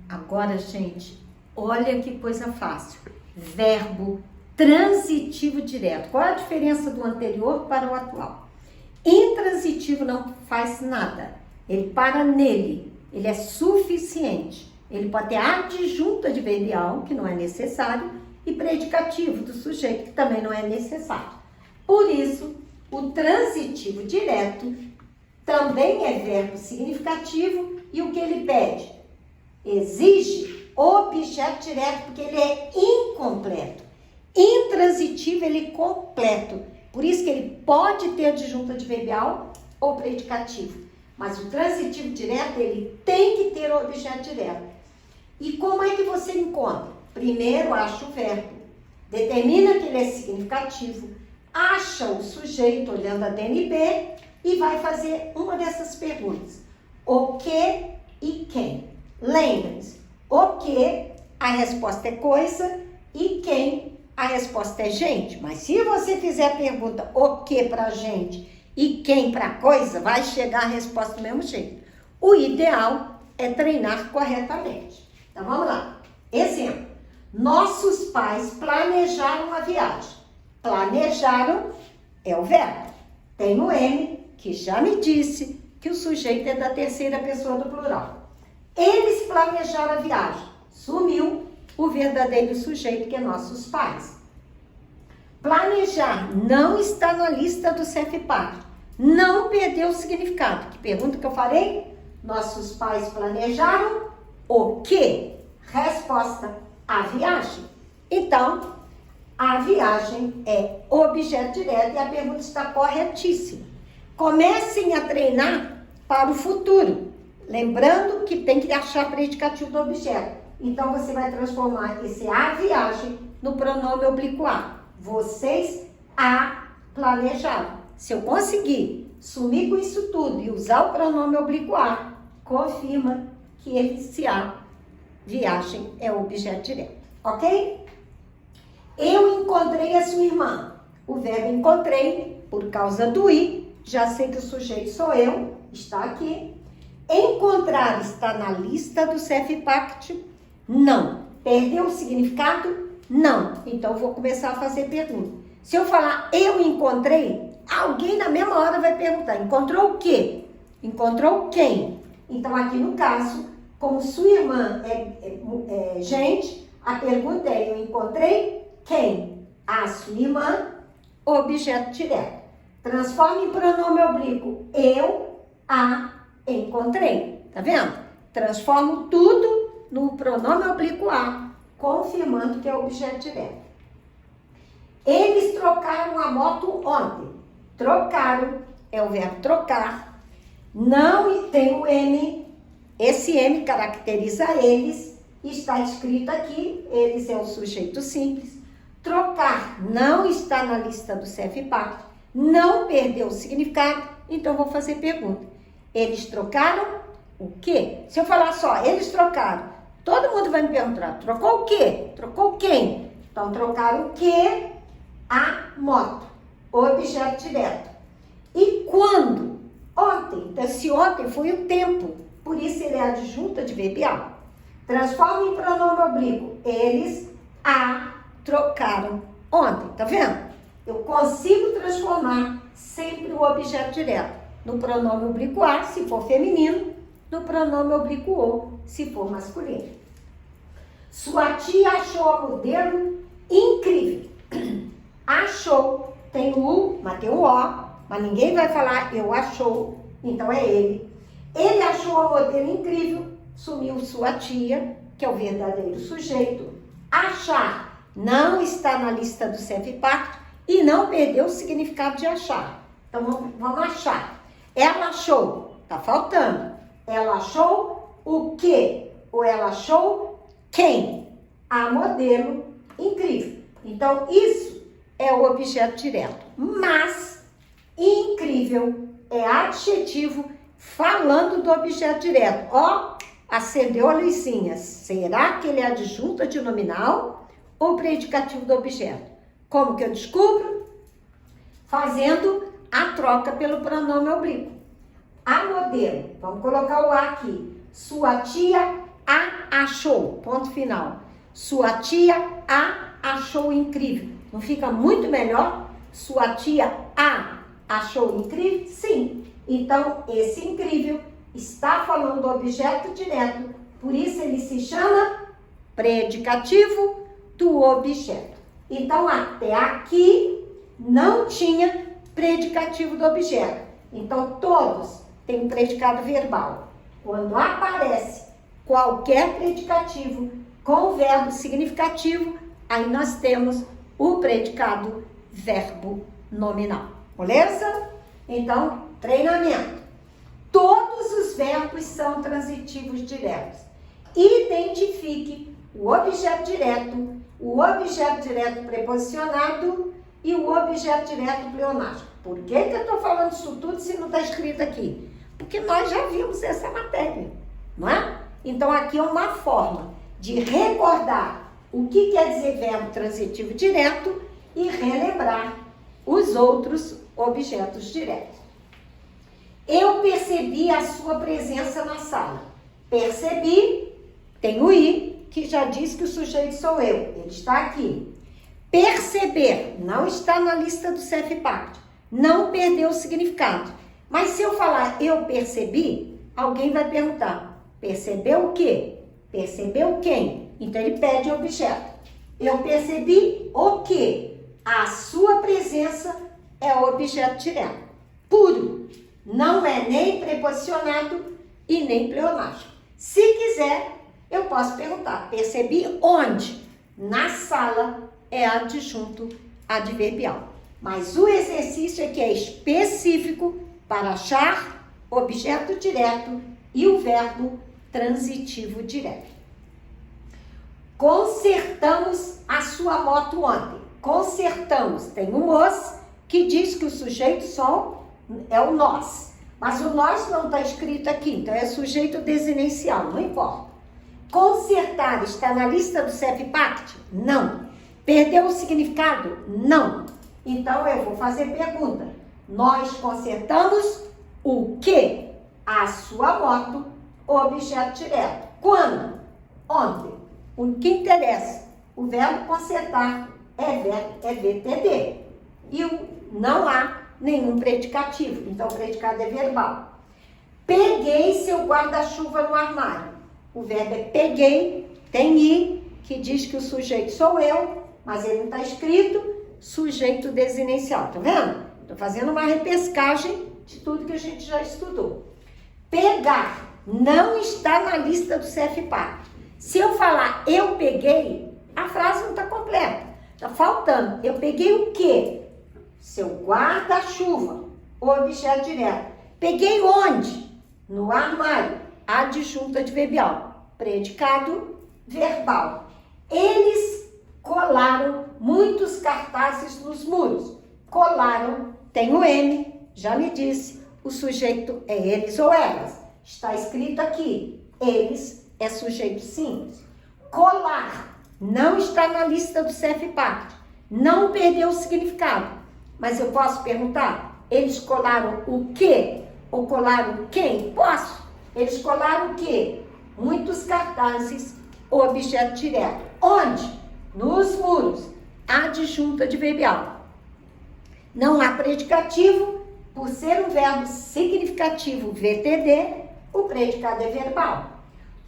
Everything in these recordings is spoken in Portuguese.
Agora, gente, olha que coisa fácil. Verbo transitivo direto. Qual é a diferença do anterior para o atual? Intransitivo não faz nada. Ele para nele. Ele é suficiente. Ele pode ter adjunto adverbial, que não é necessário, e predicativo do sujeito, que também não é necessário. Por isso, o transitivo direto também é verbo significativo e o que ele pede? Exige objeto direto, porque ele é incompleto. Intransitivo, ele é completo. Por isso que ele pode ter adjunto adverbial ou predicativo. Mas o transitivo direto, ele tem que ter o objeto direto. E como é que você encontra? Primeiro, acha o verbo. Determina que ele é significativo. Acha o sujeito olhando a DNB e vai fazer uma dessas perguntas. O que e quem? Lembre-se, o que, a resposta é coisa, e quem, a resposta é gente. Mas se você fizer a pergunta o que para gente e quem para coisa, vai chegar a resposta do mesmo jeito. O ideal é treinar corretamente. Então vamos lá. Exemplo. Nossos pais planejaram a viagem. Planejaram é o verbo. Tem o N, que já me disse que o sujeito é da terceira pessoa do plural. Eles planejaram a viagem. Sumiu o verdadeiro sujeito, que é nossos pais. Planejar não está na lista do CFPAC. Não perdeu o significado. Que pergunta que eu farei? Nossos pais planejaram o quê? Resposta, a viagem. Então, a viagem é objeto direto e a pergunta está corretíssima. Comecem a treinar para o futuro. Lembrando que tem que achar predicativo do objeto. Então, você vai transformar esse a viagem no pronome oblíquo a. Vocês a planejaram. Se eu conseguir sumir com isso tudo e usar o pronome oblíquo a, confirma que esse a viagem é o objeto direto. Ok? Eu encontrei a sua irmã. O verbo encontrei, por causa do i, já sei que o sujeito sou eu, está aqui. Encontrar está na lista do CFPACT? Não. Perdeu o significado? Não. Então, eu vou começar a fazer pergunta. Se eu falar eu encontrei, alguém na mesma hora vai perguntar, encontrou o quê? Encontrou quem? Então, aqui no caso, como sua irmã é gente, a pergunta é, eu encontrei quem? A sua irmã, objeto direto. Transforma em pronome oblíquo, eu a encontrei. Tá vendo? Transformo tudo no pronome oblíquo a, confirmando que é objeto direto. Eles trocaram a moto ontem. Trocaram é o verbo trocar. Não tem o M. Esse M caracteriza eles. Está escrito aqui, eles é o sujeito simples. Trocar não está na lista do CFPAC. Não perdeu o significado. Então, vou fazer pergunta. Eles trocaram o quê? Se eu falar só, eles trocaram, todo mundo vai me perguntar, trocou o quê? Trocou quem? Então, trocaram o quê? A moto. Objeto direto. E quando? Ontem. Então, se ontem foi o tempo, por isso ele é adjunto adverbial. Transforma em pronome oblíquo. Eles a trocaram ontem. Tá vendo? Eu consigo transformar sempre o objeto direto no pronome oblíquo a, se for feminino, no pronome oblíquo o, se for masculino. Sua tia achou a modelo incrível. Achou. Tem o U, mas tem o O, mas ninguém vai falar eu achou, então é ele. Ele achou a modelo incrível, sumiu sua tia, que é o verdadeiro sujeito. Achar não está na lista do CFPAC e não perdeu o significado de achar. Então vamos achar. Ela achou, tá faltando. Ela achou o quê? Ou ela achou quem? A modelo incrível. Então isso é o objeto direto. Mas incrível é adjetivo falando do objeto direto. Ó, acendeu a luzinha. Será que ele é adjunto adnominal ou predicativo do objeto? Como que eu descubro? Fazendo a troca pelo pronome oblíquo. A modelo, vamos colocar o a aqui. Sua tia a achou, ponto final. Sua tia A achou incrível. Não fica muito melhor? Sua tia A achou incrível? Sim. Então, esse incrível está falando do objeto direto, por isso ele se chama predicativo do objeto. Então, até aqui não tinha predicativo do objeto. Então, todos têm um predicado verbal. Quando aparece qualquer predicativo com verbo significativo, aí nós temos o predicado verbo nominal. Beleza? Então, treinamento. Todos os verbos são transitivos diretos. Identifique o objeto direto preposicionado e o objeto direto pleonástico. Por que eu estou falando isso tudo se não está escrito aqui? Porque nós já vimos essa matéria, não é? Então, aqui é uma forma de recordar o que quer dizer verbo transitivo direto e relembrar os outros objetos diretos. Eu percebi a sua presença na sala. Percebi, tem o I, que já diz que o sujeito sou eu. Ele está aqui. Perceber não está na lista do CEFPACT. Não perdeu o significado. Mas se eu falar eu percebi, alguém vai perguntar, percebeu o quê? Percebeu quem? Então ele pede objeto. Eu percebi o quê? A sua presença é o objeto direto. Puro. Não é nem preposicionado e nem pleonástico. Se quiser, eu posso perguntar, percebi onde? Na sala é adjunto adverbial. Mas o exercício aqui é específico para achar objeto direto e o verbo transitivo direto. Consertamos a sua moto ontem. Consertamos. Tem um os que diz que o sujeito só é o nós. Mas o nós não está escrito aqui, então é sujeito desinencial, não importa. Consertar está na lista do CEFPACT? Não. Perdeu o significado? Não. Então eu vou fazer pergunta. Nós consertamos o quê? A sua moto, objeto direto. Quando? Ontem. O que interessa? O verbo consertar é VTD. E não há nenhum predicativo. Então o predicado é verbal. Peguei seu guarda-chuva no armário. O verbo é peguei, tem I, que diz que o sujeito sou eu, mas ele não está escrito, sujeito desinencial, tá vendo? Estou fazendo uma repescagem de tudo que a gente já estudou. Pegar não está na lista do CEFPACT. Se eu falar eu peguei, a frase não está completa. Está faltando. Eu peguei o quê? Seu guarda-chuva, objeto direto. Peguei onde? No armário, adjunto adverbial, predicado verbal. Eles colaram muitos cartazes nos muros. Colaram, tem o M, já me disse, o sujeito é eles ou elas. Está escrito aqui, eles é sujeito simples. Colar não está na lista do CEFPACT. Não perdeu o significado. Mas eu posso perguntar, eles colaram o quê? Ou colaram quem? Posso. Eles colaram o quê? Muitos cartazes, objeto direto. Onde? Nos muros. Adjunto adverbial. Não há predicativo, por ser um verbo significativo VTD, o predicado é verbal.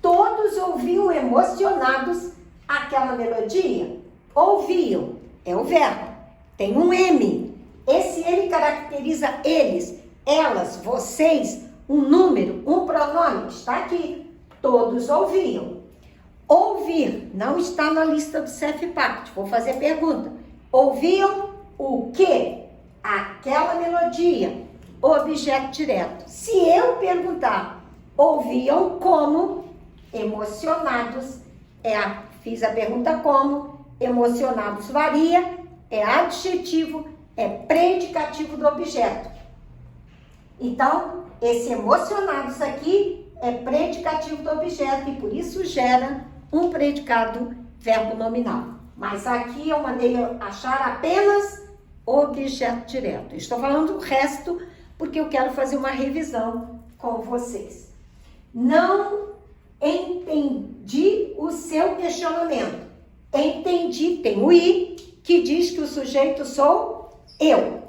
Todos ouviam emocionados aquela melodia? Ouviam, é o verbo. Tem um M. Esse ele caracteriza eles, elas, vocês, um número, um pronome, está aqui. Todos ouviam. Ouvir não está na lista do CEFPACT. Vou fazer pergunta. Ouviam o quê? Aquela melodia, objeto direto. Se eu perguntar, ouviam como? Emocionados, fiz a pergunta como, emocionados varia, é adjetivo, é predicativo do objeto. Então, esse emocionados aqui é predicativo do objeto e por isso gera um predicado verbo nominal. Mas aqui eu mandei achar apenas objeto direto. Estou falando do resto porque eu quero fazer uma revisão com vocês. Não entendi seu questionamento. Entendi, tem o I, que diz que o sujeito sou eu.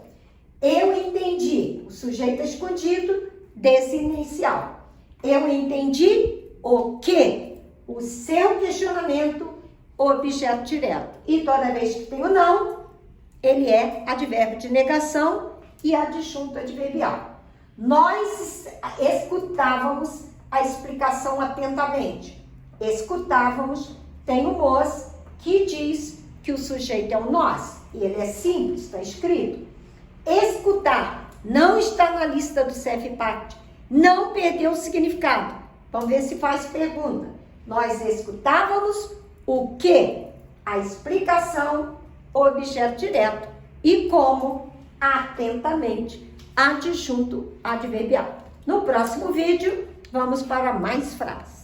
Eu entendi, o sujeito escondido desse inicial. Eu entendi o que? O seu questionamento, objeto direto. E toda vez que tem o não, ele é advérbio de negação e adjunto adverbial. Nós escutávamos a explicação atentamente. Escutávamos, tem o nós, que diz que o sujeito é o nós. E ele é simples, está escrito. Escutar não está na lista do CFPAT. Não perdeu o significado. Vamos ver se faz pergunta. Nós escutávamos o que? A explicação, objeto direto. E como? Atentamente, adjunto adverbial. No próximo vídeo, vamos para mais frases.